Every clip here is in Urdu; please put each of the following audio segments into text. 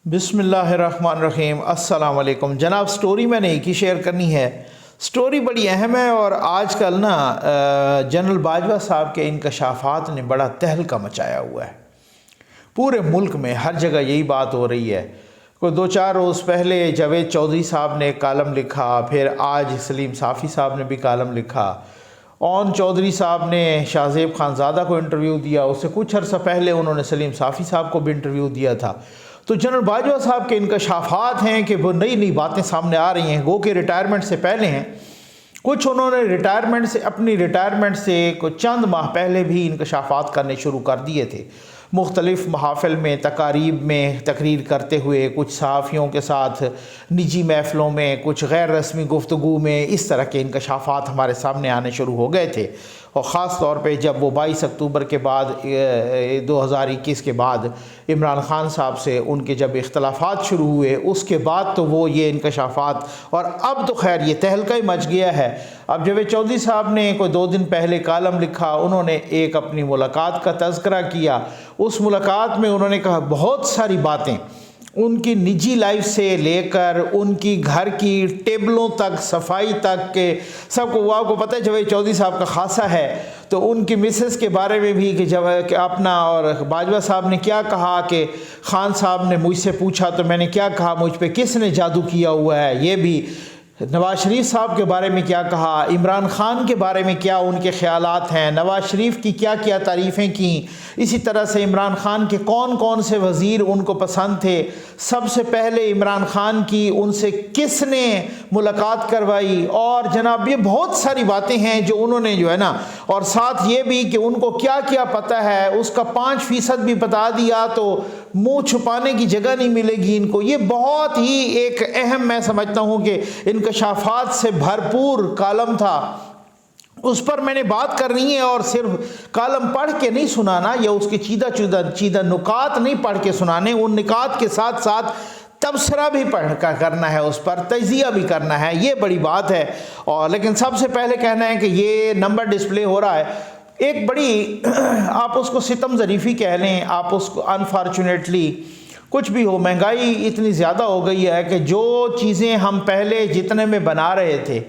بسم اللہ الرحمن الرحیم۔ السلام علیکم جناب۔ سٹوری میں نے ایک ہی شیئر کرنی ہے۔ سٹوری بڑی اہم ہے اور آج کل جنرل باجوہ صاحب کے انکشافات نے بڑا تہلکہ مچایا ہوا ہے پورے ملک میں، ہر جگہ یہی بات ہو رہی ہے۔ کوئی 2-4 روز پہلے جاوید چودھری صاحب نے کالم لکھا، پھر آج سلیم صافی صاحب نے بھی کالم لکھا، اون چودھری صاحب نے شاہ زیب خانزادہ کو انٹرویو دیا، اس سے کچھ عرصہ پہلے انہوں نے سلیم صافی صاحب کو بھی انٹرویو دیا تھا۔ تو جنرل باجوہ صاحب کے انکشافات ہیں کہ وہ نئی نئی باتیں سامنے آ رہی ہیں، گو کہ ریٹائرمنٹ سے پہلے ہیں۔ کچھ انہوں نے اپنی ریٹائرمنٹ سے کچھ چند ماہ پہلے بھی انکشافات کرنے شروع کر دیے تھے، مختلف محافل میں، تقاریب میں تقریر کرتے ہوئے، کچھ صحافیوں کے ساتھ نجی محفلوں میں، کچھ غیر رسمی گفتگو میں، اس طرح کے انکشافات ہمارے سامنے آنے شروع ہو گئے تھے۔ اور خاص طور پہ جب وہ 22 اکتوبر کے بعد 2021 کے بعد عمران خان صاحب سے ان کے جب اختلافات شروع ہوئے، اس کے بعد تو وہ یہ انکشافات، اور اب تو خیر یہ تہلکہ ہی مچ گیا ہے۔ اب جاوید چودھری صاحب نے کوئی 2 دن پہلے کالم لکھا، انہوں نے ایک اپنی ملاقات کا تذکرہ کیا۔ اس ملاقات میں انہوں نے کہا بہت ساری باتیں ان کی نجی لائف سے لے کر ان کی گھر کی ٹیبلوں تک، صفائی تک، کہ سب کو، وہ آپ کو پتہ ہے جاوید چودھری صاحب کا خاصہ ہے، تو ان کی مسز کے بارے میں بھی کہ اپنا، اور باجوہ صاحب نے کیا کہا کہ خان صاحب نے مجھ سے پوچھا تو میں نے کیا کہا، مجھ پہ کس نے جادو کیا ہوا ہے، یہ بھی نواز شریف صاحب کے بارے میں کیا کہا، عمران خان کے بارے میں کیا ان کے خیالات ہیں، نواز شریف کی کیا کیا تعریفیں کیں، اسی طرح سے عمران خان کے کون کون سے وزیر ان کو پسند تھے، سب سے پہلے عمران خان کی ان سے کس نے ملاقات کروائی، اور جناب یہ بہت ساری باتیں ہیں جو انہوں نے اور ساتھ یہ بھی کہ ان کو کیا کیا پتہ ہے، اس کا 5% بھی بتا دیا تو منہ چھپانے کی جگہ نہیں ملے گی ان کو۔ یہ بہت ہی ایک اہم، میں سمجھتا ہوں کہ انکشافات سے بھرپور کالم تھا، اس پر میں نے بات کرنی ہے، اور صرف کالم پڑھ کے نہیں سنانا، یا اس کے چیدہ نکات نہیں پڑھ کے سنانے، ان نکات کے ساتھ ساتھ تبصرہ بھی پڑھ کر کرنا ہے، اس پر تجزیہ بھی کرنا ہے، یہ بڑی بات ہے۔ اور لیکن سب سے پہلے کہنا ہے کہ یہ نمبر ڈسپلے ہو رہا ہے، ایک بڑی، آپ اس کو ستم ظریفی کہہ لیں، آپ اس کو انفارچونیٹلی کچھ بھی ہو، مہنگائی اتنی زیادہ ہو گئی ہے کہ جو چیزیں ہم پہلے جتنے میں بنا رہے تھے،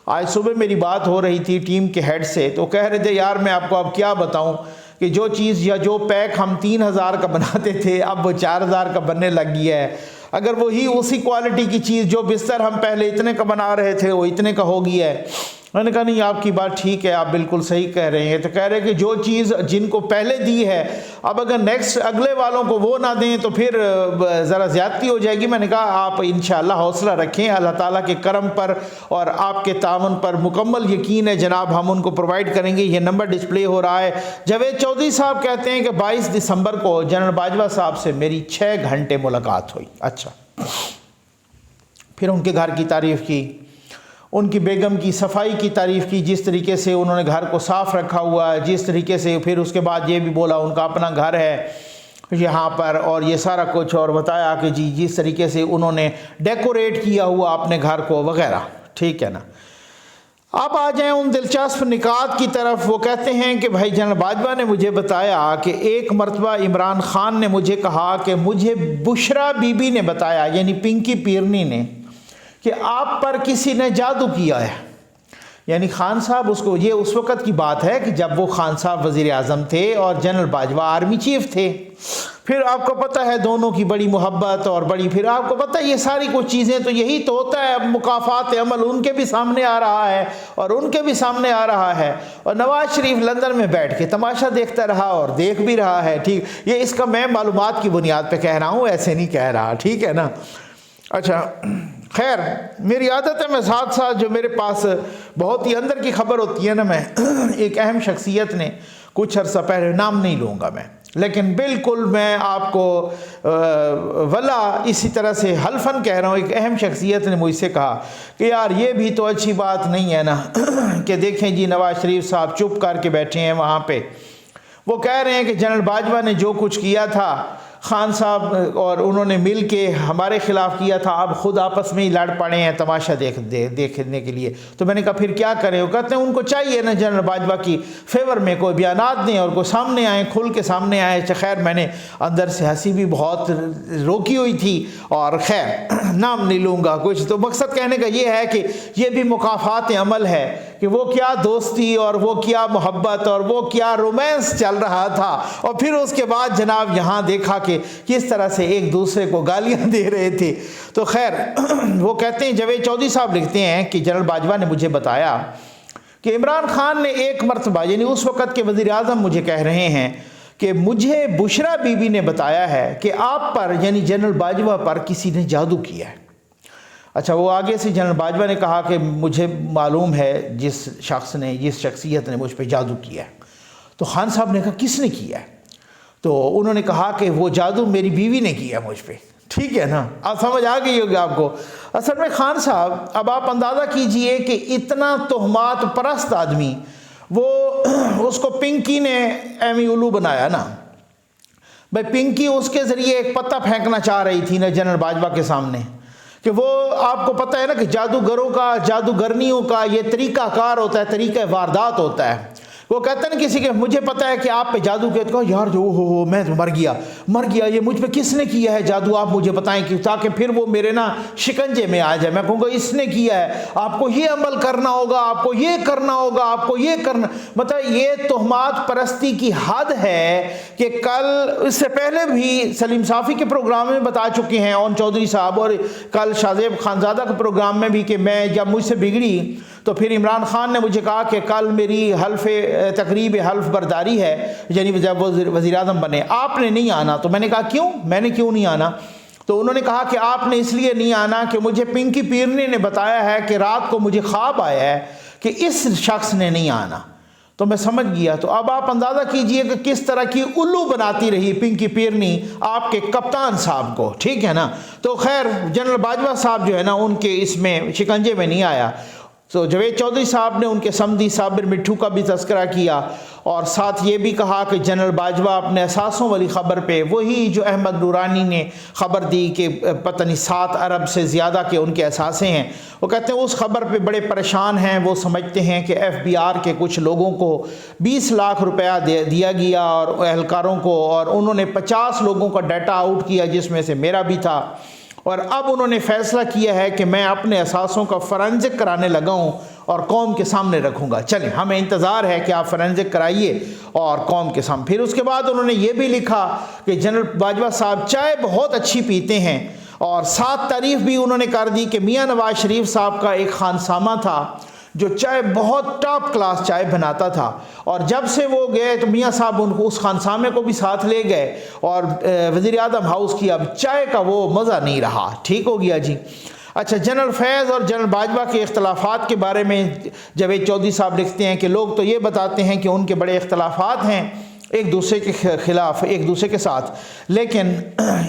آج صبح میری بات ہو رہی تھی ٹیم کے ہیڈ سے، تو کہہ رہے تھے یار میں آپ کو اب کیا بتاؤں کہ جو چیز یا جو پیک ہم 3000 کا بناتے تھے اب وہ 4000 کا بننے لگ گیا ہے، اگر وہی اسی کوالٹی کی چیز جو بستر ہم پہلے اتنے کا بنا رہے تھے وہ اتنے کا ہو گیا ہے۔ میں نے کہا نہیں آپ کی بات ٹھیک ہے، آپ بالکل صحیح کہہ رہے ہیں۔ تو کہہ رہے کہ جو چیز جن کو پہلے دی ہے اب اگر اگلے والوں کو وہ نہ دیں تو پھر ذرا زیادتی ہو جائے گی۔ میں نے کہا آپ انشاءاللہ حوصلہ رکھیں، اللہ تعالیٰ کے کرم پر اور آپ کے تعاون پر مکمل یقین ہے جناب، ہم ان کو پرووائڈ کریں گے۔ یہ نمبر ڈسپلے ہو رہا ہے۔ جاوید چودھری صاحب کہتے ہیں کہ 22 دسمبر کو جنرل باجوہ صاحب سے میری 6 گھنٹے ملاقات ہوئی۔ اچھا، پھر ان کے گھر کی تعریف کی، ان کی بیگم کی صفائی کی تعریف کی، جس طریقے سے انہوں نے گھر کو صاف رکھا ہوا ہے، جس طریقے سے، پھر اس کے بعد یہ بھی بولا ان کا اپنا گھر ہے یہاں پر اور یہ سارا کچھ، اور بتایا کہ جی جس طریقے سے انہوں نے ڈیکوریٹ کیا ہوا اپنے گھر کو وغیرہ، ٹھیک ہے نا۔ اب آ جائیں ان دلچسپ نکات کی طرف۔ وہ کہتے ہیں کہ بھائی جنرل باجوہ نے مجھے بتایا کہ ایک مرتبہ عمران خان نے مجھے کہا کہ مجھے بشرا بی بی نے بتایا، یعنی پنکی پیرنی نے، کہ آپ پر کسی نے جادو کیا ہے۔ یعنی خان صاحب، اس کو، یہ اس وقت کی بات ہے کہ جب وہ خان صاحب وزیر اعظم تھے اور جنرل باجوہ آرمی چیف تھے، پھر آپ کو پتہ ہے دونوں کی بڑی محبت اور بڑی، پھر آپ کو پتہ ہے یہ ساری کچھ چیزیں، تو یہی تو ہوتا ہے۔ اب مکافات عمل ان کے بھی سامنے آ رہا ہے اور ان کے بھی سامنے آ رہا ہے، اور نواز شریف لندن میں بیٹھ کے تماشا دیکھتا رہا اور دیکھ بھی رہا ہے، ٹھیک۔ یہ اس کا میں معلومات کی بنیاد پہ کہہ رہا ہوں، ایسے نہیں کہہ رہا، ٹھیک ہے نا۔ اچھا خیر، میری عادت ہے میں ساتھ ساتھ جو میرے پاس بہت ہی اندر کی خبر ہوتی ہے نا، میں ایک اہم شخصیت نے کچھ عرصہ پہلے، نام نہیں لوں گا میں، لیکن بالکل میں آپ کو ولا اسی طرح سے حلفاً کہہ رہا ہوں، ایک اہم شخصیت نے مجھ سے کہا کہ یار یہ بھی تو اچھی بات نہیں ہے نا کہ دیکھیں جی نواز شریف صاحب چپ کر کے بیٹھے ہیں وہاں پہ، وہ کہہ رہے ہیں کہ جنرل باجوہ نے جو کچھ کیا تھا، خان صاحب اور انہوں نے مل کے ہمارے خلاف کیا تھا، اب خود آپس میں ہی لڑ پڑے ہیں تماشا دیکھنے کے لیے۔ تو میں نے کہا پھر کیا کریں؟ وہ کہتے ہیں ان کو چاہیے نا جنرل باجوہ کی فیور میں کوئی بیانات دیں اور کوئی سامنے آئیں، کھل کے سامنے آئے۔ خیر میں نے اندر سے ہنسی بھی بہت روکی ہوئی تھی، اور خیر نام نہیں لوں گا کچھ، تو مقصد کہنے کا یہ ہے کہ یہ بھی مکافات عمل ہے کہ وہ کیا دوستی اور وہ کیا محبت اور وہ کیا رومانس چل رہا تھا، اور پھر اس کے بعد جناب یہاں دیکھا کہ کس طرح سے ایک دوسرے کو گالیاں دے رہے تھے۔ تو خیر وہ کہتے ہیں، جاوید چودھری صاحب لکھتے ہیں کہ جنرل باجوہ نے مجھے بتایا کہ عمران خان نے ایک مرتبہ، یعنی اس وقت کے وزیر اعظم مجھے کہہ رہے ہیں کہ مجھے بشرا بی بی نے بتایا ہے کہ آپ پر، یعنی جنرل باجوہ پر کسی نے جادو کیا ہے۔ اچھا، وہ آگے سے جنرل باجوہ نے کہا کہ مجھے معلوم ہے جس شخصیت نے مجھ پہ جادو کیا ہے۔ تو خان صاحب نے کہا کس نے کیا ہے؟ تو انہوں نے کہا کہ وہ جادو میری بیوی نے کیا مجھ پہ۔ ٹھیک ہے نا، اب سمجھ آ گئی ہوگی آپ کو۔ اصل میں خان صاحب، اب آپ اندازہ کیجئے کہ اتنا تہمات پرست آدمی، وہ اس کو پنکی نے ایمی الو بنایا نا بھائی، پنکی اس کے ذریعے ایک پتہ پھینکنا چاہ رہی تھی نا جنرل باجوہ کے سامنے، کہ وہ آپ کو پتہ ہے نا کہ جادوگروں کا، جادوگرنیوں کا یہ طریقہ کار ہوتا ہے، طریقہ واردات ہوتا ہے۔ وہ کہتے ہیں کسی کے، مجھے پتہ ہے کہ آپ پہ جادو کیا، تو یار جو ہو میں مر گیا، یہ مجھ پہ کس نے کیا ہے جادو، آپ مجھے بتائیں کہ تاکہ پھر وہ میرے نا شکنجے میں آ جائے۔ میں کہوں گا اس نے کیا ہے، آپ کو یہ عمل کرنا ہوگا، آپ کو یہ کرنا ہوگا، آپ کو یہ کرنا، مطلب یہ تہمات پرستی کی حد ہے کہ کل اس سے پہلے بھی سلیم صافی کے پروگرام میں بتا چکے ہیں اون چودھری صاحب، اور کل شاہزیب خانزادہ کے پروگرام میں بھی، کہ میں جب مجھ سے بگڑی تو پھر عمران خان نے مجھے کہا کہ کل میری تقریب حلف برداری ہے، یعنی جب وہ وزیر اعظم بنے، آپ نے نہیں آنا۔ تو میں نے کہا کیوں؟ میں نے کیوں نہیں آنا؟ تو انہوں نے کہا کہ آپ نے اس لیے نہیں آنا کہ مجھے پنکی پیرنی نے بتایا ہے کہ رات کو مجھے خواب آیا ہے کہ اس شخص نے نہیں آنا۔ تو میں سمجھ گیا۔ تو اب آپ اندازہ کیجئے کہ کس طرح کی الو بناتی رہی پنکی پیرنی آپ کے کپتان صاحب کو، ٹھیک ہے نا۔ تو خیر جنرل باجوہ صاحب جو ہے نا ان کے اس میں شکنجے میں نہیں آیا۔ تو جاوید چودھری صاحب نے ان کے سمدھی صابر مٹھو کا بھی تذکرہ کیا، اور ساتھ یہ بھی کہا کہ جنرل باجوہ اپنے اثاثوں والی خبر پہ، وہی جو احمد نورانی نے خبر دی کہ پتہ نہیں 7 ارب سے زیادہ کے ان کے اثاثے ہیں، وہ کہتے ہیں اس خبر پہ بڑے پریشان ہیں۔ وہ سمجھتے ہیں کہ FBR کے کچھ لوگوں کو 20 لاکھ روپیہ دیا گیا اور اہلکاروں کو، اور انہوں نے 50 لوگوں کا ڈیٹا آؤٹ کیا جس میں سے میرا بھی تھا، اور اب انہوں نے فیصلہ کیا ہے کہ میں اپنے اثاثوں کا فورینزک کرانے لگا ہوں اور قوم کے سامنے رکھوں گا۔ چلیں، ہمیں انتظار ہے کہ آپ فورینزک کرائیے اور قوم کے سامنے۔ پھر اس کے بعد انہوں نے یہ بھی لکھا کہ جنرل باجوہ صاحب چائے بہت اچھی پیتے ہیں، اور ساتھ تعریف بھی انہوں نے کر دی کہ میاں نواز شریف صاحب کا ایک خانسامہ تھا جو چائے بہت ٹاپ کلاس چائے بناتا تھا، اور جب سے وہ گئے تو میاں صاحب ان کو اس خانسامے کو بھی ساتھ لے گئے، اور وزیر اعظم ہاؤس کی اب چائے کا وہ مزہ نہیں رہا۔ ٹھیک ہو گیا جی۔ اچھا، جنرل فیض اور جنرل باجوہ کے اختلافات کے بارے میں جاوید چودھری صاحب لکھتے ہیں کہ لوگ تو یہ بتاتے ہیں کہ ان کے بڑے اختلافات ہیں ایک دوسرے کے خلاف، ایک دوسرے کے ساتھ، لیکن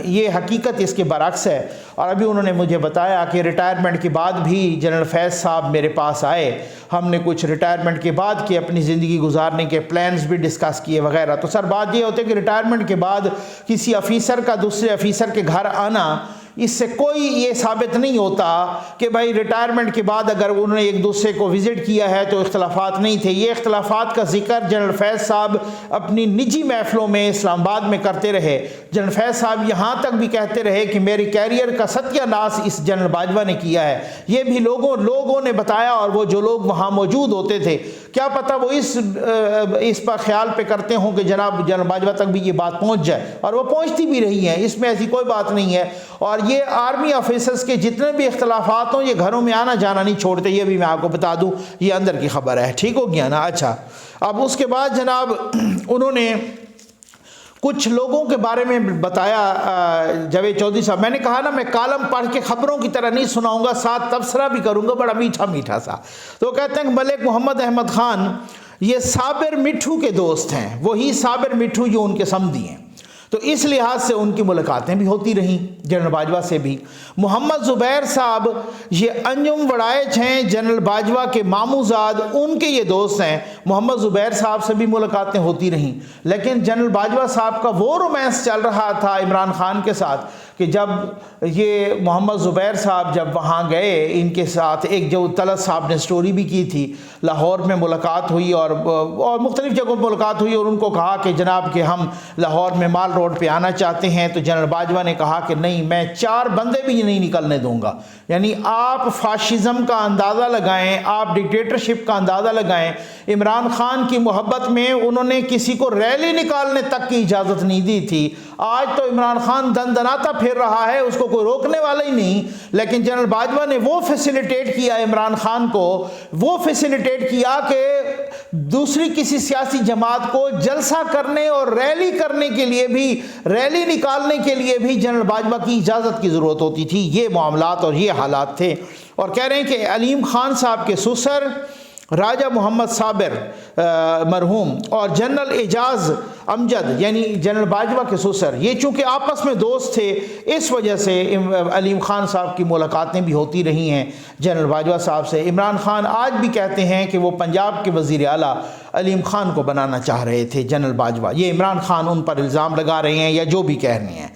یہ حقیقت اس کے برعکس ہے۔ اور ابھی انہوں نے مجھے بتایا کہ ریٹائرمنٹ کے بعد بھی جنرل فیض صاحب میرے پاس آئے، ہم نے کچھ ریٹائرمنٹ کے بعد کے اپنی زندگی گزارنے کے پلانز بھی ڈسکس کیے وغیرہ۔ تو سر بات یہ ہوتی ہے کہ ریٹائرمنٹ کے بعد کسی افیسر کا دوسرے افیسر کے گھر آنا، اس سے کوئی یہ ثابت نہیں ہوتا کہ بھائی ریٹائرمنٹ کے بعد اگر انہوں نے ایک دوسرے کو وزٹ کیا ہے تو اختلافات نہیں تھے۔ یہ اختلافات کا ذکر جنرل فیض صاحب اپنی نجی محفلوں میں اسلام آباد میں کرتے رہے۔ جنرل فیض صاحب یہاں تک بھی کہتے رہے کہ میری کیریئر کا ستیہ ناش اس جنرل باجوہ نے کیا ہے۔ یہ بھی لوگوں نے بتایا، اور وہ جو لوگ وہاں موجود ہوتے تھے، کیا پتہ وہ اس پر خیال پہ کرتے ہوں کہ جناب جنرل باجوہ تک بھی یہ بات پہنچ جائے، اور وہ پہنچتی بھی رہی ہیں، اس میں ایسی کوئی بات نہیں ہے۔ اور یہ آرمی آفیسرز کے جتنے بھی اختلافات ہوں، یہ گھروں میں آنا جانا نہیں چھوڑتے، یہ بھی میں آپ کو بتا دوں، یہ اندر کی خبر ہے۔ ٹھیک ہو گیا نا۔ اچھا، اب اس کے بعد جناب انہوں نے کچھ لوگوں کے بارے میں بتایا جاوید چودھری صاحب۔ میں نے کہا نا میں کالم پڑھ کے خبروں کی طرح نہیں سناؤں گا، ساتھ تبصرہ بھی کروں گا، بڑا میٹھا میٹھا سا۔ تو کہتے ہیں کہ ملک محمد احمد خان یہ صابر مٹھو کے دوست ہیں، وہی صابر مٹھو جو ان کے سمدھی ہیں۔ تو اس لحاظ سے ان کی ملاقاتیں بھی ہوتی رہیں جنرل باجوہ سے بھی۔ محمد زبیر صاحب یہ انجم وڑائچ ہیں، جنرل باجوہ کے ماموزاد، ان کے یہ دوست ہیں۔ محمد زبیر صاحب سے بھی ملاقاتیں ہوتی رہیں، لیکن جنرل باجوہ صاحب کا وہ رومانس چل رہا تھا عمران خان کے ساتھ کہ جب یہ محمد زبیر صاحب جب وہاں گئے ان کے ساتھ، ایک جو طلعت صاحب نے سٹوری بھی کی تھی، لاہور میں ملاقات ہوئی اور مختلف جگہوں پر ملاقات ہوئی، اور ان کو کہا کہ جناب کہ ہم لاہور میں مال روڈ پہ آنا چاہتے ہیں، تو جنرل باجوہ نے کہا کہ نہیں، میں 4 بندے بھی نہیں نکلنے دوں گا۔ یعنی آپ فاشزم کا اندازہ لگائیں، آپ ڈکٹیٹرشپ کا اندازہ لگائیں، عمران خان کی محبت میں انہوں نے کسی کو ریلی نکالنے تک کی اجازت نہیں دی تھی۔ آج تو عمران خان دن دناتا پھر رہا ہے، اس کو کوئی روکنے والا ہی نہیں، لیکن جنرل باجوہ نے وہ فیسیلیٹیٹ کیا عمران خان کو، وہ فیسیلیٹیٹ کیا کہ دوسری کسی سیاسی جماعت کو جلسہ کرنے اور ریلی کرنے کے لیے بھی، ریلی نکالنے کے لیے بھی جنرل باجوہ کی اجازت کی ضرورت ہوتی تھی۔ یہ معاملات اور یہ حالات تھے۔ اور کہہ رہے ہیں کہ علیم خان صاحب کے سسر راجہ محمد صابر مرحوم اور جنرل اعجاز امجد یعنی جنرل باجوہ کے سسر، یہ چونکہ آپس میں دوست تھے، اس وجہ سے علیم خان صاحب کی ملاقاتیں بھی ہوتی رہی ہیں جنرل باجوہ صاحب سے۔ عمران خان آج بھی کہتے ہیں کہ وہ پنجاب کے وزیر اعلیٰ علیم خان کو بنانا چاہ رہے تھے جنرل باجوہ، یہ عمران خان ان پر الزام لگا رہے ہیں یا جو بھی کہہ رہے ہیں۔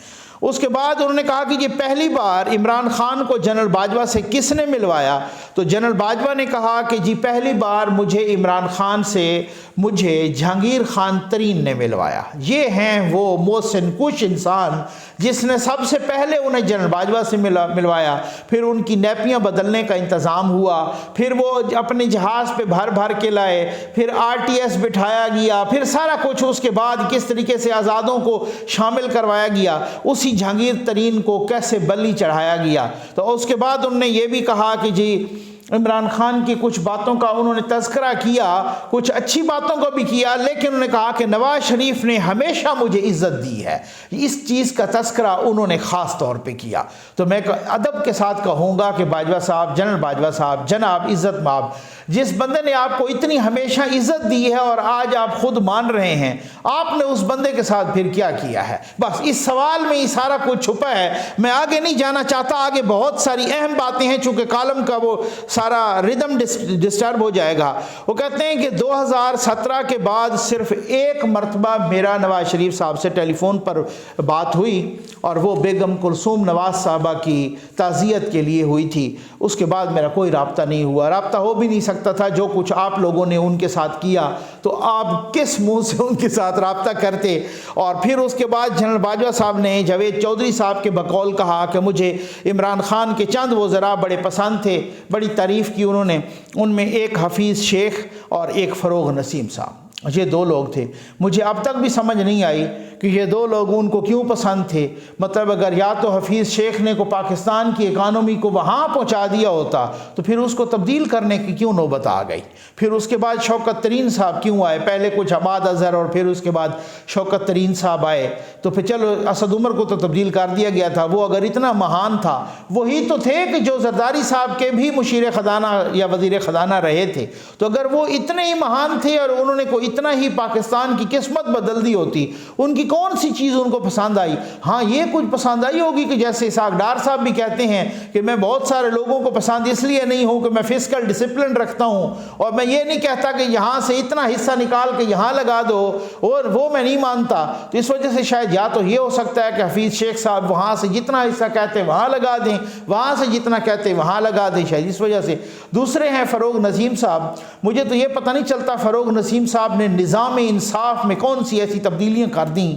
اس کے بعد انہوں نے کہا کہ یہ پہلی بار عمران خان کو جنرل باجوہ سے کس نے ملوایا؟ تو جنرل باجوہ نے کہا کہ جی پہلی بار مجھے عمران خان سے مجھے جہانگیر خان ترین نے ملوایا۔ یہ ہیں وہ محسن کش انسان جس نے سب سے پہلے انہیں جنرل باجوہ سے ملوایا، پھر ان کی نیپیاں بدلنے کا انتظام ہوا، پھر وہ اپنے جہاز پہ بھر بھر کے لائے، پھر RTS بٹھایا گیا، پھر سارا کچھ اس کے بعد کس طریقے سے آزادوں کو شامل کروایا گیا، اسی جہانگیر ترین کو کیسے بلی چڑھایا گیا۔ تو اس کے بعد انہوں نے یہ بھی کہا کہ جی عمران خان کی کچھ باتوں کا انہوں نے تذکرہ کیا، کچھ اچھی باتوں کو بھی کیا، لیکن انہوں نے کہا کہ نواز شریف نے ہمیشہ مجھے عزت دی ہے۔ اس چیز کا تذکرہ انہوں نے خاص طور پہ کیا۔ تو میں ادب کے ساتھ کہوں گا کہ باجوہ صاحب، جنرل باجوہ صاحب، جناب عزت مآب، جس بندے نے آپ کو اتنی ہمیشہ عزت دی ہے اور آج آپ خود مان رہے ہیں، آپ نے اس بندے کے ساتھ پھر کیا کیا ہے؟ بس اس سوال میں یہ سارا کچھ چھپا ہے۔ میں آگے نہیں جانا چاہتا، آگے بہت ساری اہم باتیں ہیں، چونکہ کالم کا وہ سارا ردم ڈسٹرب ہو جائے گا۔ وہ کہتے ہیں کہ 2017 کے بعد صرف ایک مرتبہ میرا نواز شریف صاحب سے ٹیلی فون پر بات ہوئی، اور وہ بیگم کلثوم نواز صاحبہ کی تعزیت کے لیے ہوئی تھی۔ اس کے بعد میرا کوئی رابطہ نہیں ہوا، رابطہ ہو بھی نہیں سکتا تھا۔ جو کچھ آپ لوگوں نے ان کے ساتھ کیا تو آپ کس منہ سے ان کے ساتھ رابطہ کرتے؟ اور پھر اس کے بعد جنرل باجوہ صاحب نے جاوید چودھری صاحب کے بقول کہا کہ مجھے عمران خان کے چند وزراء بڑے پسند تھے، بڑی تعریف کی انہوں نے، ان میں ایک حفیظ شیخ اور ایک فروغ نسیم صاحب، یہ 2 لوگ تھے۔ مجھے اب تک بھی سمجھ نہیں آئی کہ یہ 2 لوگ ان کو کیوں پسند تھے۔ مطلب اگر یا تو حفیظ شیخ نے کو پاکستان کی اکانومی کو وہاں پہنچا دیا ہوتا تو پھر اس کو تبدیل کرنے کی کیوں نوبت آ گئی؟ پھر اس کے بعد شوکت ترین صاحب کیوں آئے؟ پہلے کچھ حماد اظہر اور پھر اس کے بعد شوکت ترین صاحب آئے، تو پھر چلو اسد عمر کو تو تبدیل کر دیا گیا تھا۔ وہ اگر اتنا مہان تھا، وہی تو تھے کہ جو زرداری صاحب کے بھی مشیر خزانہ یا وزیر خزانہ رہے تھے۔ تو اگر وہ اتنے ہی مہان تھے اور انہوں نے کوئی اتنا ہی پاکستان کی قسمت بدل دی ہوتی، ان کی کون سی چیز ان کو پسند آئی؟ ہاں یہ کچھ پسند آئی ہوگی کہ جیسے اسحاق ڈار صاحب بھی کہتے ہیں کہ میں بہت سارے لوگوں کو پسند اس لیے نہیں ہوں کہ میں فسکل ڈسپلن رکھتا ہوں، اور میں یہ نہیں کہتا کہ یہاں سے اتنا حصہ نکال کے یہاں لگا دو، اور وہ میں نہیں مانتا۔ تو اس وجہ سے شاید یا تو یہ ہو سکتا ہے کہ حفیظ شیخ صاحب وہاں سے جتنا حصہ کہتے وہاں لگا دیں، وہاں سے جتنا کہتے وہاں لگا دیں، شاید اس وجہ سے۔ دوسرے ہیں فروغ نسیم صاحب، مجھے تو یہ پتہ نہیں چلتا فروغ نسیم صاحب نے نظام انصاف میں کون سی ایسی تبدیلیاں کر دیں۔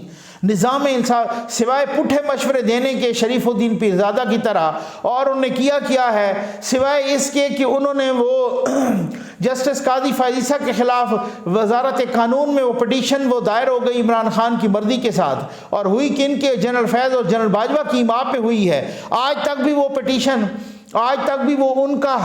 نظام انصاف سوائے پٹھے مشورے دینے کے شریف الدین پیرزادہ کی طرح، اور انہوں نے کیا ہے سوائے اس کے کہ انہوں نے وہ جسٹس قاضی فائزہ کے خلاف وزارت قانون میں وہ پٹیشن وہ دائر ہو گئی عمران خان کی مرضی کے ساتھ، اور ہوئی کن کے جنرل فیض اور جنرل باجوہ کی ماں پہ ہوئی ہے۔ آج تک بھی وہ پٹیشن آج تک بھی وہ ان کا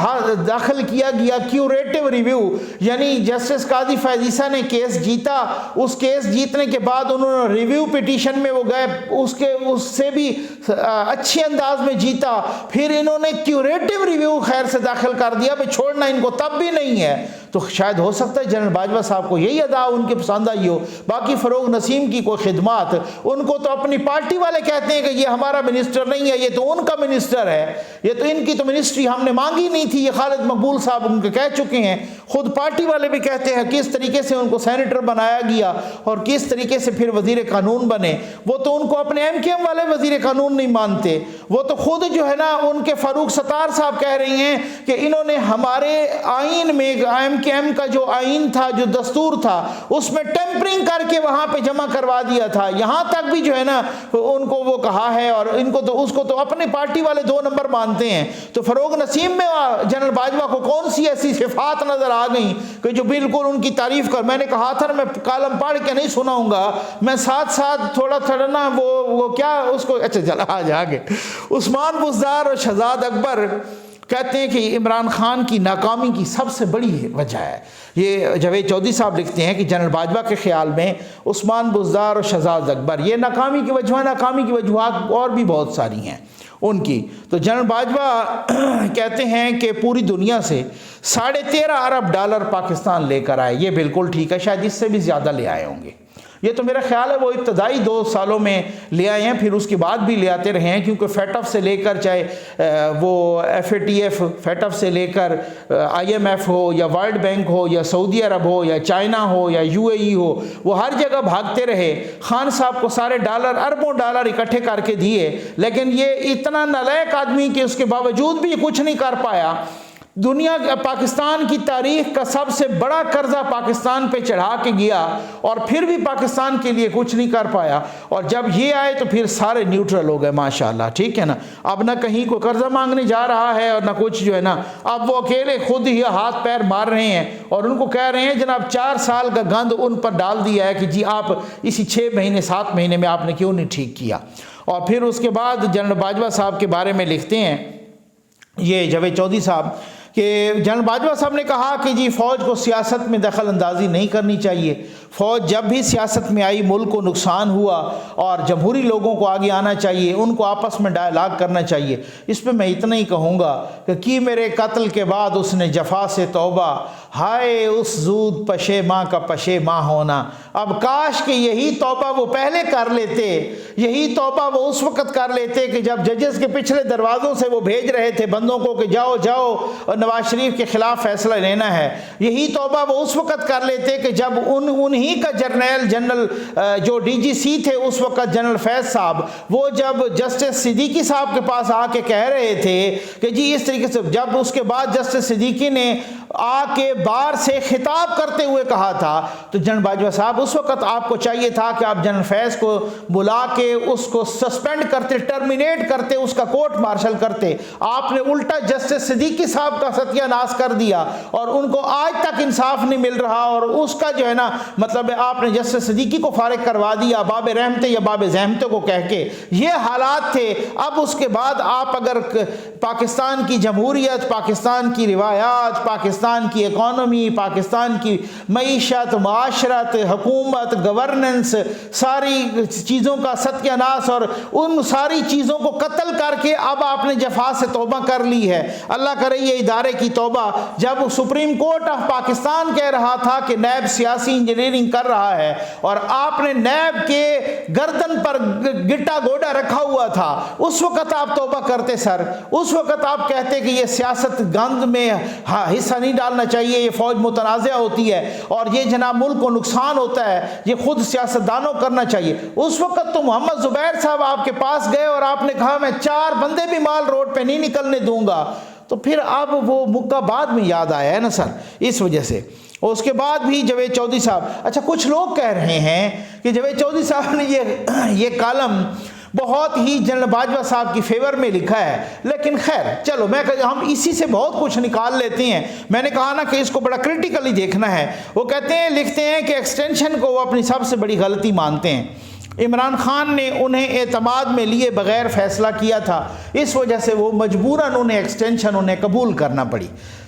داخل کیا گیا کیوریٹو ریویو، یعنی جسٹس قاضی فیض عیسیٰ نے کیس جیتا، اس کیس جیتنے کے بعد انہوں نے ریویو پیٹیشن میں وہ گئے، اس سے بھی اچھے انداز میں جیتا، پھر انہوں نے کیوریٹو ریویو خیر سے داخل کر دیا، بھئی چھوڑنا ان کو تب بھی نہیں ہے۔ تو شاید ہو سکتا ہے جنرل باجوہ صاحب کو یہی ادا ان کے پسند آئی ہو۔ باقی فروغ نسیم کی کوئی خدمات، ان کو تو اپنی پارٹی والے کہتے ہیں کہ یہ ہمارا منسٹر نہیں ہے، یہ تو ان کا منسٹر ہے، یہ تو ان کی تو منسٹری ہم نے مانگی نہیں تھی، یہ خالد مقبول صاحب ان کے کہہ چکے ہیں۔ خود پارٹی والے بھی کہتے ہیں کس طریقے سے ان کو سینیٹر بنایا گیا اور کس طریقے سے پھر وزیر قانون بنے۔ وہ تو ان کو اپنے ایم کے ایم والے وزیر قانون نہیں مانتے، وہ تو خود جو ہے نا ان کے فاروق ستار صاحب کہہ رہی ہیں کہ انہوں نے ہمارے آئین میں ایم کے ایم کا جو آئین تھا، جو دستور تھا، اس میں ٹیمپرنگ کر کے وہاں پہ جمع کروا دیا تھا۔ یہاں تک بھی جو ہے نا ان کو وہ کہا ہے، اور ان کو تو اس کو تو اپنے پارٹی والے 2 نمبر مانتے ہیں۔ تو فروغ نسیم میں جنرل باجوہ کو کون سی ایسی صفات نظر آ گئیں کہ جو بالکل ان کی تعریف کر، میں نے کہا تھا میں کالم پڑھ کے نہیں سناؤں گا، میں ساتھ ساتھ تھوڑا نا وہ کیا اس کو، اچھا چلا آج آگے۔ عثمان بزدار اور شہزاد اکبر کہتے ہیں کہ عمران خان کی ناکامی کی سب سے بڑی وجہ ہے، یہ جاوید چودھری صاحب لکھتے ہیں کہ جنرل باجوہ کے خیال میں عثمان بزدار اور شہزاد اکبر یہ ناکامی کی وجوہات اور بھی بہت ساری ہیں ان کی۔ تو جنرل باجوہ کہتے ہیں کہ پوری دنیا سے 13.5 ارب پاکستان لے کر آئے، یہ بالکل ٹھیک ہے، شاید اس سے بھی زیادہ لے آئے ہوں گے، یہ تو میرا خیال ہے وہ ابتدائی 2 سالوں میں لے آئے ہیں، پھر اس کے بعد بھی لے آتے رہے ہیں، کیونکہ FATF سے لے کر چاہے وہ FATF FATF سے لے کر IMF ہو یا ورلڈ بینک ہو یا سعودی عرب ہو یا چائنا ہو یا UAE ہو، وہ ہر جگہ بھاگتے رہے، خان صاحب کو سارے اربوں ڈالر اکٹھے کر کے دیے، لیکن یہ اتنا نالائق آدمی کہ اس کے باوجود بھی کچھ نہیں کر پایا۔ دنیا پاکستان کی تاریخ کا سب سے بڑا قرضہ پاکستان پہ چڑھا کے گیا، اور پھر بھی پاکستان کے لیے کچھ نہیں کر پایا، اور جب یہ آئے تو پھر سارے نیوٹرل ہو گئے ماشاءاللہ، ٹھیک ہے نا۔ اب نہ کہیں کو قرضہ مانگنے جا رہا ہے اور نہ کچھ جو ہے نا، اب وہ اکیلے خود ہی ہاتھ پیر مار رہے ہیں، اور ان کو کہہ رہے ہیں جناب 4 سال کا گند ان پر ڈال دیا ہے کہ جی آپ اسی 6 مہینے 7 مہینے میں آپ نے کیوں نہیں ٹھیک کیا۔ اور پھر اس کے بعد جنرل باجوہ صاحب کے بارے میں لکھتے ہیں یہ جاوید چودھری صاحب کہ جنرل باجوہ صاحب نے کہا کہ جی فوج کو سیاست میں دخل اندازی نہیں کرنی چاہیے، فوج جب بھی سیاست میں آئی ملک کو نقصان ہوا، اور جمہوری لوگوں کو آگے آنا چاہیے، ان کو آپس میں ڈائلاگ کرنا چاہیے۔ اس پہ میں اتنا ہی کہوں گا کہ کی میرے قتل کے بعد اس نے جفا سے توبہ، ہائے اس زود پشیماں کا پشیماں ہونا۔ اب کاش کہ یہی توبہ وہ پہلے کر لیتے، یہی توبہ وہ اس وقت کر لیتے کہ جب ججز کے پچھلے دروازوں سے وہ بھیج رہے تھے بندوں کو کہ جاؤ جاؤ نواز شریف کے خلاف فیصلہ لینا ہے، یہی توبہ وہ اس وقت کر لیتے کہ جب انہی کا جنرل جو DGC تھے اس وقت جنرل فیض صاحب، وہ جب جسٹس صدیقی صاحب کے پاس آ کے کہہ رہے تھے کہ جی اس طریقے سے، جب اس کے بعد جسٹس صدیقی نے آ کے بار سے خطاب کرتے ہوئے کہا تھا، تو جنرل باجوہ صاحب اس وقت آپ کو چاہیے تھا کہ آپ جنرل فیض کو بلا کے اس کو سسپینڈ کرتے، ٹرمینیٹ کرتے، اس کا کورٹ مارشل کرتے۔ آپ نے الٹا جسٹس صدیقی صاحب کا ستیہ ناش کر دیا، اور ان کو آج تک انصاف نہیں مل رہا، اور اس کا جو ہے نا مطلب آپ نے جسٹس صدیقی کو فارغ کروا دیا باب رحمتے یا باب زحمتے کو کہہ کے، یہ حالات تھے۔ اب اس کے بعد آپ اگر پاکستان کی جمہوریت، پاکستان کی روایات، پاکستان کی اکانومی، پاکستان کی معیشت، معاشرت، حکومت، گورننس، ساری چیزوں کا ستیہ ناش اور ان ساری چیزوں کو قتل کر کے اب آپ نے جفا سے توبہ کر لی ہے۔ اللہ کرے یہ ادارے کی توبہ، جب سپریم کورٹ آف پاکستان کہہ رہا تھا کہ نیب سیاسی انجینئرنگ کر رہا ہے، اور آپ نے نیب کے گردن پر گٹا گوڈا رکھا ہوا تھا، اس وقت آپ توبہ کرتے سر، اس وقت آپ کہتے کہ یہ سیاست گند میں حصہ نہیں ڈالنا چاہیے، یہ فوج متنازع ہوتی ہے اور یہ جناب ملک کو نقصان ہوتا ہے، یہ خود سیاستدانوں کرنا چاہیے۔ اس وقت تو محمد زبیر صاحب آپ کے پاس گئے اور آپ نے کہا میں 4 بندے بھی مال روڈ پہ نہیں نکلنے دوں گا، تو پھر اب وہ مکہ بعد میں یاد آیا ہے نا سر، اس وجہ سے۔ اور اس کے بعد بھی جاوید چودھری صاحب، اچھا کچھ لوگ کہہ رہے ہیں کہ جاوید چودھری صاحب نے یہ کالم بہت ہی جنرل باجوہ صاحب کی فیور میں لکھا ہے، لیکن خیر چلو ہم اسی سے بہت کچھ نکال لیتے ہیں۔ میں نے کہا نا کہ اس کو بڑا کرٹیکلی دیکھنا ہے۔ وہ کہتے ہیں، لکھتے ہیں کہ ایکسٹینشن کو وہ اپنی سب سے بڑی غلطی مانتے ہیں۔ عمران خان نے انہیں اعتماد میں لیے بغیر فیصلہ کیا تھا، اس وجہ سے وہ مجبوراً انہیں ایکسٹینشن انہیں قبول کرنا پڑی۔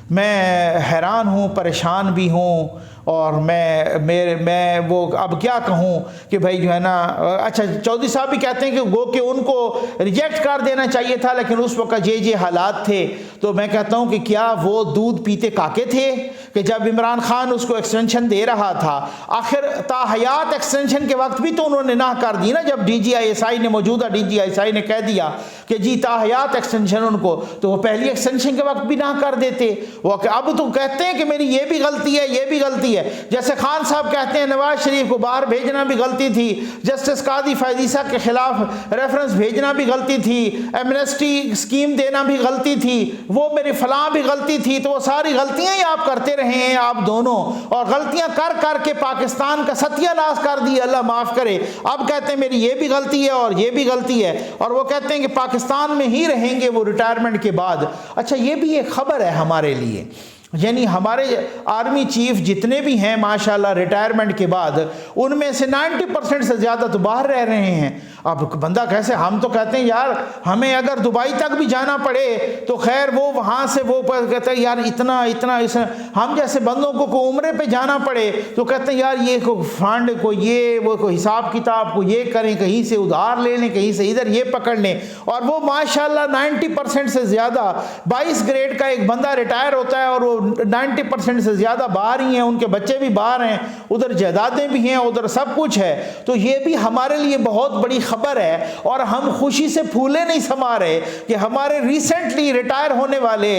میں حیران ہوں، پریشان بھی ہوں، اور میں وہ اب کیا کہوں کہ بھائی جو ہے نا، اچھا چودھری صاحب بھی کہتے ہیں کہ گو کہ ان کو ریجیکٹ کر دینا چاہیے تھا، لیکن اس وقت یہ حالات تھے۔ تو میں کہتا ہوں کہ کیا وہ دودھ پیتے کاکے تھے کہ جب عمران خان اس کو ایکسٹینشن دے رہا تھا، آخر تا حیات ایکسٹینشن کے وقت بھی تو انہوں نے نہ کر دی نا، جب D G I S I نے، موجودہ D G I S I نے کہہ دیا کہ جی تا حیات ایکسٹینشن ان کو، تو وہ پہلی ایکسٹینشن کے وقت بھی نہ کر دیتے۔ وہ اب تو کہتے ہیں کہ میری یہ بھی غلطی ہے، یہ بھی غلطی ہے، جیسے خان صاحب کہتے ہیں نواز شریف کو باہر بھیجنا بھی غلطی تھی، جسٹس قاضی فیضیسہ کے خلاف ریفرنس بھیجنا بھی غلطی تھی، ایمنسٹی اسکیم دینا بھی غلطی تھی، وہ میری فلاں بھی غلطی تھی۔ تو وہ ساری غلطیاں ہی آپ کرتے رہے ہیں آپ دونوں، اور غلطیاں کر کر کے پاکستان کا ستیہ ناش کر دی، اللہ معاف کرے۔ اب کہتے ہیں میری یہ بھی غلطی ہے اور یہ بھی غلطی ہے، اور وہ کہتے ہیں کہ پاکستان میں ہی رہیں گے وہ ریٹائرمنٹ کے بعد۔ اچھا یہ بھی ایک خبر ہے ہمارے لیے، یعنی ہمارے آرمی چیف جتنے بھی ہیں ماشاءاللہ ریٹائرمنٹ کے بعد، ان میں سے 90% سے زیادہ تو باہر رہ رہے ہیں۔ اب بندہ کیسے، ہم تو کہتے ہیں یار ہمیں اگر دبئی تک بھی جانا پڑے تو خیر وہ وہاں سے وہ کہتے ہیں یار اتنا ہم جیسے بندوں کو عمرے پہ جانا پڑے تو کہتے ہیں یار یہ کو فنڈ کو یہ وہ کو حساب کتاب کو یہ کریں، کہیں سے ادھار لے لیں، کہیں سے ادھر یہ پکڑ لیں، اور وہ ماشاءاللہ 90% سے زیادہ 22 گریڈ کا ایک بندہ ریٹائر ہوتا ہے اور وہ 90% سے زیادہ باہر ہی ہیں، ان کے بچے بھی باہر ہیں، ادھر جائیدادیں بھی ہیں، ادھر سب کچھ ہے۔ تو یہ بھی ہمارے لیے بہت بڑی خبر ہے، اور ہم خوشی سے پھولے نہیں سما رہے کہ ہمارے ریسنٹلی ریٹائر ہونے والے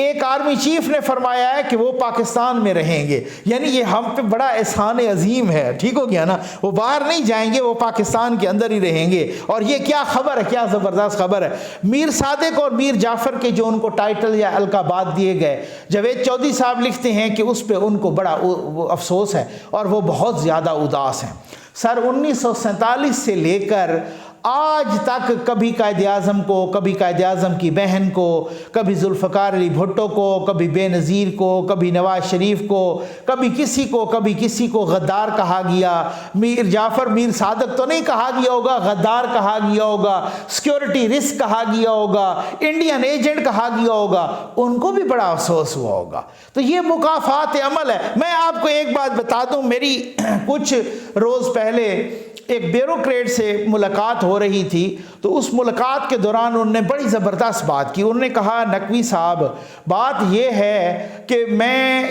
ایک آرمی چیف نے فرمایا ہے کہ وہ پاکستان میں رہیں گے، یعنی یہ ہم پہ بڑا احسان عظیم ہے، ٹھیک ہو گیا نا، وہ باہر نہیں جائیں گے، وہ پاکستان کے اندر ہی رہیں گے۔ اور یہ کیا خبر ہے، کیا زبردست خبر ہے۔ میر صادق اور میر جعفر کے جو ان کو ٹائٹل یا القابات دیے گئے، جاوید چودھری صاحب لکھتے ہیں کہ اس پہ ان کو بڑا افسوس ہے اور وہ بہت زیادہ اداس ہیں۔ سر 1947 سے لے کر آج تک کبھی قائد اعظم کو، کبھی قائد اعظم کی بہن کو، کبھی ذوالفقار علی بھٹو کو، کبھی بے نظیر کو، کبھی نواز شریف کو، کبھی کسی کو غدار کہا گیا۔ میر جعفر میر صادق تو نہیں کہا گیا ہوگا، غدار کہا گیا ہوگا، سیکیورٹی رسک کہا گیا ہوگا، انڈین ایجنٹ کہا گیا ہوگا، ان کو بھی بڑا افسوس ہوا ہوگا۔ تو یہ مکافات عمل ہے۔ میں آپ کو ایک بات بتا دوں، میری کچھ روز پہلے ایک بیوروکریٹ سے ملاقات ہو رہی تھی، تو اس ملاقات کے دوران انہوں نے بڑی زبردست بات کی۔ انہوں نے کہا نقوی صاحب بات یہ ہے کہ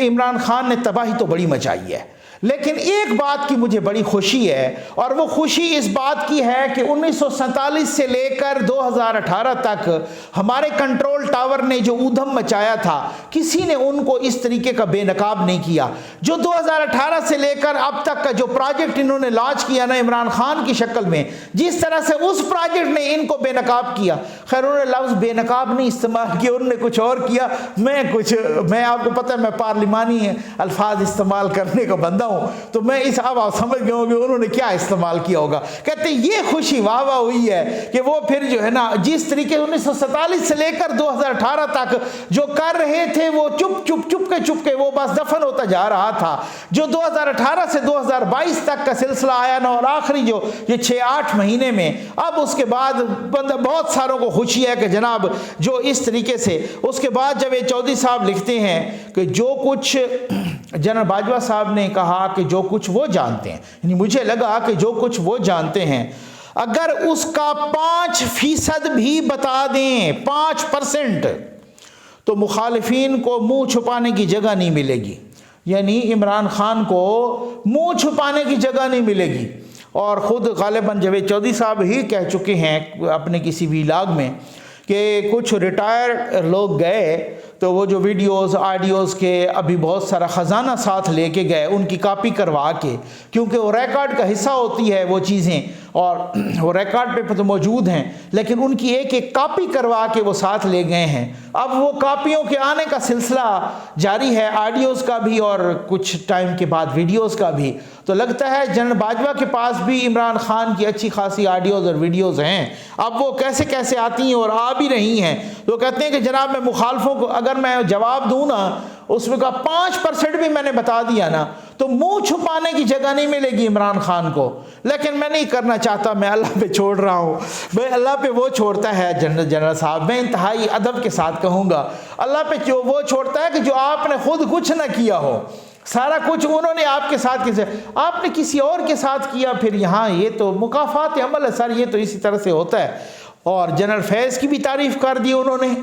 عمران خان نے تباہی تو بڑی مچائی ہے، لیکن ایک بات کی مجھے بڑی خوشی ہے، اور وہ خوشی اس بات کی ہے کہ 1947 سے لے کر 2018 تک ہمارے کنٹرول ٹاور نے جو ادھم مچایا تھا، کسی نے ان کو اس طریقے کا بے نقاب نہیں کیا۔ جو 2018 سے لے کر اب تک کا جو پروجیکٹ انہوں نے لانچ کیا نا عمران خان کی شکل میں، جس طرح سے اس پروجیکٹ نے ان کو بے نقاب کیا، خیر انہوں نے لفظ بے نقاب نہیں استعمال کیا، انہوں نے کچھ اور کیا۔ میں آپ کو پتہ ہے میں پارلیمانی الفاظ استعمال کرنے کا بندہ ہوں، تو میں اس اب آپ سمجھ گئے ہوں کہ انہوں نے کیا استعمال کیا ہوگا۔ کہتے ہیں یہ خوشی واہ واہ ہوئی ہے کہ وہ پھر جو ہے نا جس طریقے 1947 سے لے کر 2018 تک جو کر رہے تھے وہ چپ کے وہ بس دفن ہوتا جا رہا تھا۔ جو 2018 سے 2022 تک کا سلسلہ آیا نا، اور آخری جو یہ 6-8 مہینے میں، اب اس کے بعد بہت ساروں کو خوشی ہے کہ جناب جو اس طریقے سے، اس کے بعد جب یہ چودھری صاحب لکھتے ہیں کہ جو کچھ جنرل باجوہ صاحب نے کہا کہ جو کچھ وہ جانتے ہیں، یعنی مجھے لگا کہ جو کچھ وہ جانتے ہیں اگر اس کا 5% بھی بتا دیں، 5%، تو مخالفین کو منہ چھپانے کی جگہ نہیں ملے گی، یعنی عمران خان کو منہ چھپانے کی جگہ نہیں ملے گی۔ اور خود غالباً جاوید چودھری صاحب ہی کہہ چکے ہیں اپنے کسی ویلاگ میں کہ کچھ ریٹائر لوگ گئے تو وہ جو ویڈیوز آڈیوز کے ابھی بہت سارا خزانہ ساتھ لے کے گئے، ان کی کاپی کروا کے، کیونکہ وہ ریکارڈ کا حصہ ہوتی ہے وہ چیزیں، اور وہ ریکارڈ پہ تو موجود ہیں، لیکن ان کی ایک کاپی کروا کے وہ ساتھ لے گئے ہیں۔ اب وہ کاپیوں کے آنے کا سلسلہ جاری ہے، آڈیوز کا بھی اور کچھ ٹائم کے بعد ویڈیوز کا بھی۔ تو لگتا ہے جنرل باجوہ کے پاس بھی عمران خان کی اچھی خاصی آڈیوز اور ویڈیوز ہیں، اب وہ کیسے آتی ہیں اور آ بھی رہی ہیں۔ تو کہتے ہیں کہ جناب میں مخالفوں کو اگر میں جواب دوں نا، اس میں کا 5% بھی میں نے بتا دیا نا، تو منہ چھپانے کی جگہ نہیں ملے گی عمران خان کو، لیکن میں نہیں کرنا چاہتا، میں اللہ پہ چھوڑ رہا ہوں بھائی، اللہ پہ وہ چھوڑتا ہے جنرل صاحب، میں انتہائی ادب کے ساتھ کہوں گا، اللہ پہ جو وہ چھوڑتا ہے کہ جو آپ نے خود کچھ نہ کیا ہو، سارا کچھ انہوں نے آپ کے ساتھ کیسے، آپ نے کسی اور کے ساتھ کیا، پھر یہاں یہ تو مکافات عمل ہے سر، یہ تو اسی طرح سے ہوتا ہے۔ اور جنرل فیض کی بھی تعریف کر دی انہوں نے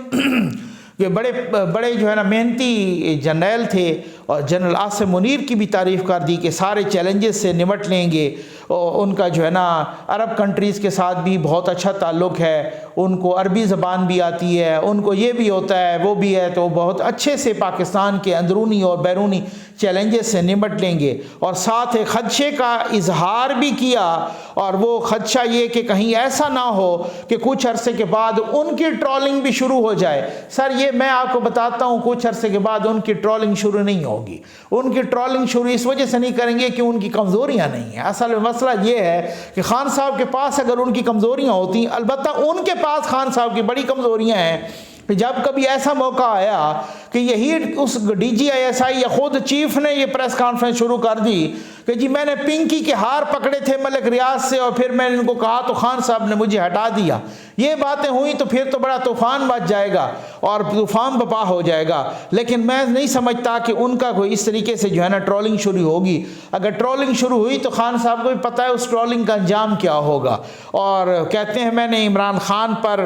کہ بڑے جو ہے نا محنتی جرنیل تھے، اور جنرل عاصم منیر کی بھی تعریف کر دی کہ سارے چیلنجز سے نمٹ لیں گے، اور ان کا جو ہے نا عرب کنٹریز کے ساتھ بھی بہت اچھا تعلق ہے، ان کو عربی زبان بھی آتی ہے، ان کو یہ بھی ہوتا ہے وہ بھی ہے، تو بہت اچھے سے پاکستان کے اندرونی اور بیرونی چیلنجز سے نمٹ لیں گے۔ اور ساتھ ایک خدشے کا اظہار بھی کیا، اور وہ خدشہ یہ کہ کہیں ایسا نہ ہو کہ کچھ عرصے کے بعد ان کی ٹرولنگ بھی شروع ہو جائے۔ سر یہ میں آپ کو بتاتا ہوں، کچھ عرصے کے بعد ان کی ٹرولنگ شروع نہیں ہوگی، ان کی ٹرولنگ شروع اس وجہ سے نہیں کریں گے کہ ان کی کمزوریاں نہیں ہیں۔ اصل مسئلہ یہ ہے کہ خان صاحب کے پاس اگر ان کی کمزوریاں ہوتی، البتہ ان کے پاس خان صاحب کی بڑی کمزوریاں ہیں، کہ جب کبھی ایسا موقع آیا کہ یہی اس D G I S I یا خود چیف نے یہ پریس کانفرنس شروع کر دی کہ جی میں نے پنکی کے ہار پکڑے تھے ملک ریاض سے، اور پھر میں نے ان کو کہا تو خان صاحب نے مجھے ہٹا دیا، یہ باتیں ہوئیں تو پھر تو بڑا طوفان مچ جائے گا اور طوفان بپا ہو جائے گا۔ لیکن میں نہیں سمجھتا کہ ان کا کوئی اس طریقے سے جو ہے نا ٹرولنگ شروع ہوگی۔ اگر ٹرولنگ شروع ہوئی تو خان صاحب کو بھی پتہ ہے اس ٹرولنگ کا انجام کیا ہوگا۔ اور کہتے ہیں میں نے عمران خان پر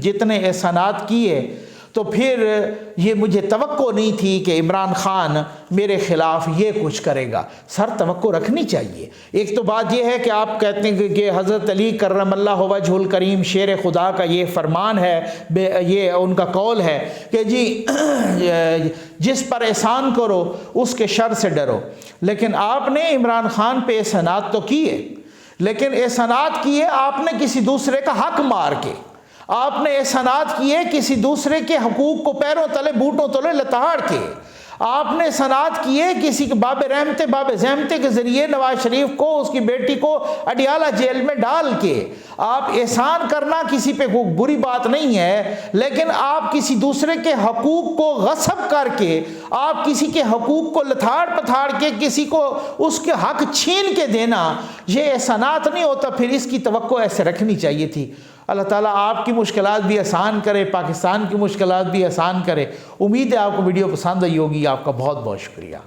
جتنے احسانات کیے تو پھر یہ مجھے توقع نہیں تھی کہ عمران خان میرے خلاف یہ کچھ کرے گا۔ سر توقع رکھنی چاہیے۔ ایک تو بات یہ ہے کہ آپ کہتے ہیں کہ حضرت علی کرم اللہ وجہ الکریم شیر خدا کا یہ فرمان ہے، یہ ان کا قول ہے کہ جی جس پر احسان کرو اس کے شر سے ڈرو۔ لیکن آپ نے عمران خان پہ احسانات تو کیے، لیکن احسانات کیے آپ نے کسی دوسرے کا حق مار کے، آپ نے احسانات کیے کسی دوسرے کے حقوق کو پیروں تلے بوٹوں تلے لتاڑ کے، آپ نے احسانات کیے کسی کے باب رحمتے باب زحمتے کے ذریعے نواز شریف کو اس کی بیٹی کو اڈیالہ جیل میں ڈال کے۔ آپ احسان کرنا کسی پہ کوئی بری بات نہیں ہے، لیکن آپ کسی دوسرے کے حقوق کو غصب کر کے، آپ کسی کے حقوق کو لتھاڑ پتھاڑ کے کسی کو اس کے حق چھین کے دینا، یہ احسانات نہیں ہوتا۔ پھر اس کی توقع ایسے رکھنی چاہیے تھی۔ اللہ تعالیٰ آپ کی مشکلات بھی آسان کرے، پاکستان کی مشکلات بھی آسان کرے۔ امید ہے آپ کو ویڈیو پسند آئی ہوگی۔ آپ کا بہت بہت شکریہ۔